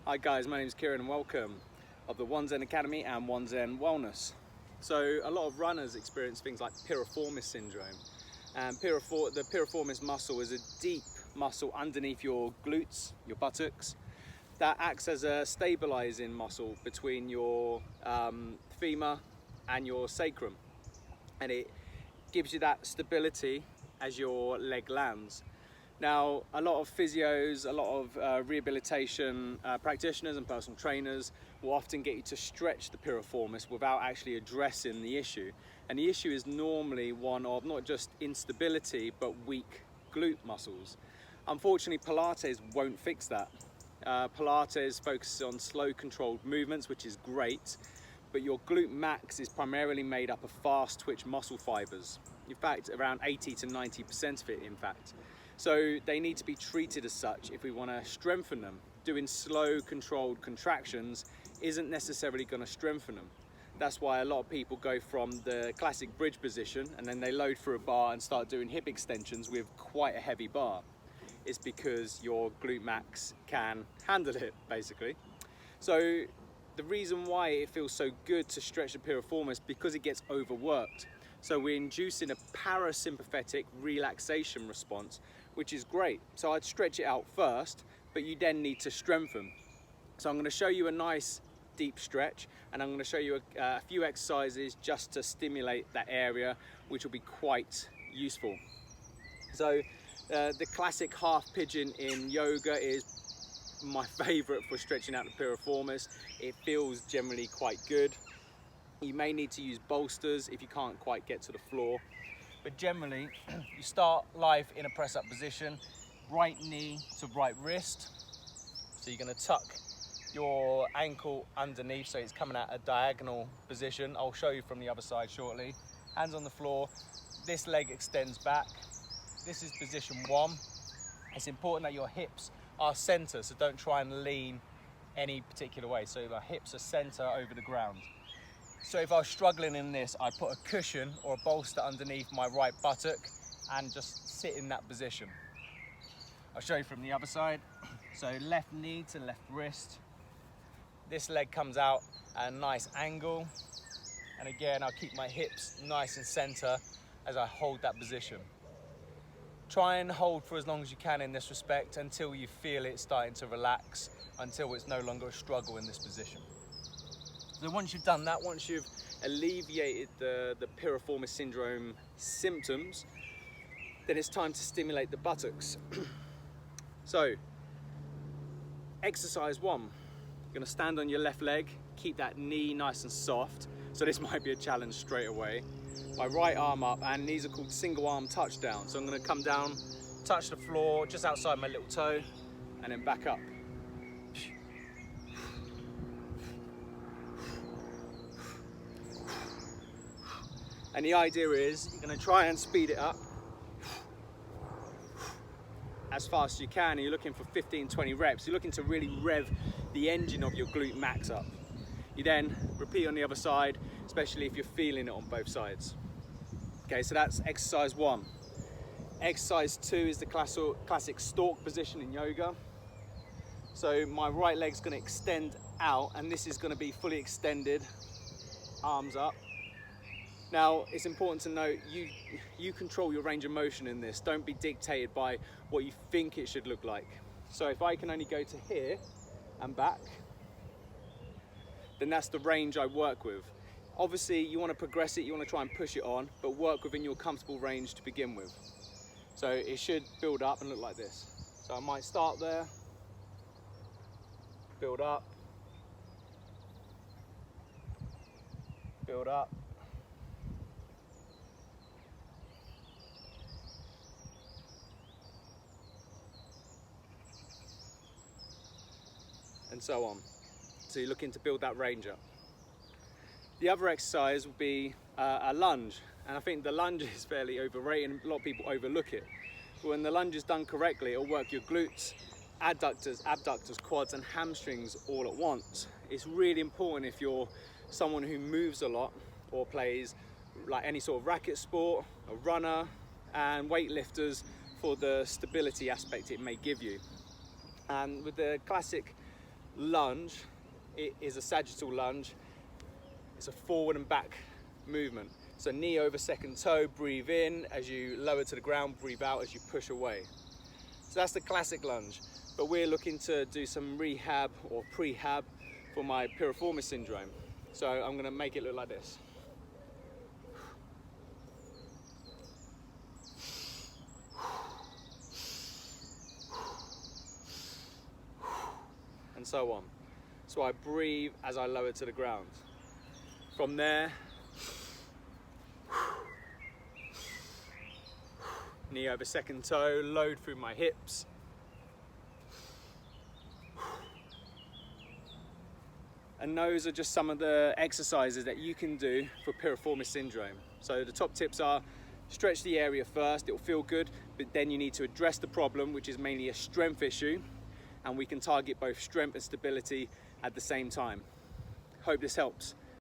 Hi guys, my name is Kieran and welcome of the One Zen Academy and One Zen Wellness. So a lot of runners experience things like piriformis syndrome, and the piriformis muscle is a deep muscle underneath your glutes, your buttocks, that acts as a stabilizing muscle between your femur and your sacrum, and it gives you that stability as your leg lands. Now, a lot of physios, a lot of rehabilitation practitioners and personal trainers will often get you to stretch the piriformis without actually addressing the issue. And the issue is normally one of not just instability, but weak glute muscles. Unfortunately, Pilates won't fix that. Pilates focuses on slow, controlled movements, which is great, but your glute max is primarily made up of fast twitch muscle fibers. In fact, around 80 to 90% of it, in fact. So they need to be treated as such if we want to strengthen them. Doing slow, controlled contractions isn't necessarily going to strengthen them. That's why a lot of people go from the classic bridge position and then they load through a bar and start doing hip extensions with quite a heavy bar. It's because your glute max can handle it, basically. So the reason why it feels so good to stretch the piriformis, because it gets overworked. So we're inducing a parasympathetic relaxation response, which is great. So I'd stretch it out first, but you then need to strengthen. So I'm going to show you a nice deep stretch, and I'm going to show you a few exercises just to stimulate that area, which will be quite useful. So the classic half pigeon in yoga is my favorite for stretching out the piriformis. It feels generally quite good. You may need to use bolsters if you can't quite get to the floor. But generally, you start live in a press-up position, right knee to right wrist. So you're going to tuck your ankle underneath, so it's coming at a diagonal position. I'll show you from the other side shortly. Hands on the floor. This leg extends back. This is position 1. It's important that your hips are center, so don't try and lean any particular way. So the hips are center over the ground. So if I was struggling in this, I'd put a cushion or a bolster underneath my right buttock and just sit in that position. I'll show you from the other side. So left knee to left wrist. This leg comes out at a nice angle. And again, I'll keep my hips nice and center as I hold that position. Try and hold for as long as you can in this respect until you feel it starting to relax, until it's no longer a struggle in this position. So once you've done that, once you've alleviated the piriformis syndrome symptoms, then it's time to stimulate the buttocks. So, exercise 1. You're going to stand on your left leg, keep that knee nice and soft. So this might be a challenge straight away. My right arm up, and these are called single arm touchdown. So I'm going to come down, touch the floor just outside my little toe, and then back up. And the idea is you're going to try and speed it up as fast as you can. And you're looking for 15-20 reps. You're looking to really rev the engine of your glute max up. You then repeat on the other side, especially if you're feeling it on both sides. Okay, so that's exercise 1. Exercise 2 is the classic stalk position in yoga. So my right leg's going to extend out, and this is going to be fully extended, arms up. Now, it's important to note, you control your range of motion in this. Don't be dictated by what you think it should look like. So if I can only go to here and back, then that's the range I work with. Obviously, you want to progress it, you want to try and push it on, but work within your comfortable range to begin with. So it should build up and look like this. So I might start there, build up, build up, and so on. So you're looking to build that range up. The other exercise will be a lunge, and I think the lunge is fairly overrated and a lot of people overlook it. But when the lunge is done correctly, it'll work your glutes, adductors, abductors, quads and hamstrings all at once. It's really important if you're someone who moves a lot or plays like any sort of racket sport, a runner, and weightlifters, for the stability aspect it may give you. And with the classic lunge, it is a sagittal lunge. It's a forward and back movement. So knee over second toe, breathe in as you lower to the ground, breathe out as you push away. So that's the classic lunge, but we're looking to do some rehab or prehab for my piriformis syndrome. So I'm gonna make it look like this. And so on. So I breathe as I lower to the ground. From there, knee over second toe, load through my hips. And those are just some of the exercises that you can do for piriformis syndrome. So the top tips are stretch the area first, it'll feel good, but then you need to address the problem, which is mainly a strength issue, and we can target both strength and stability at the same time. Hope this helps.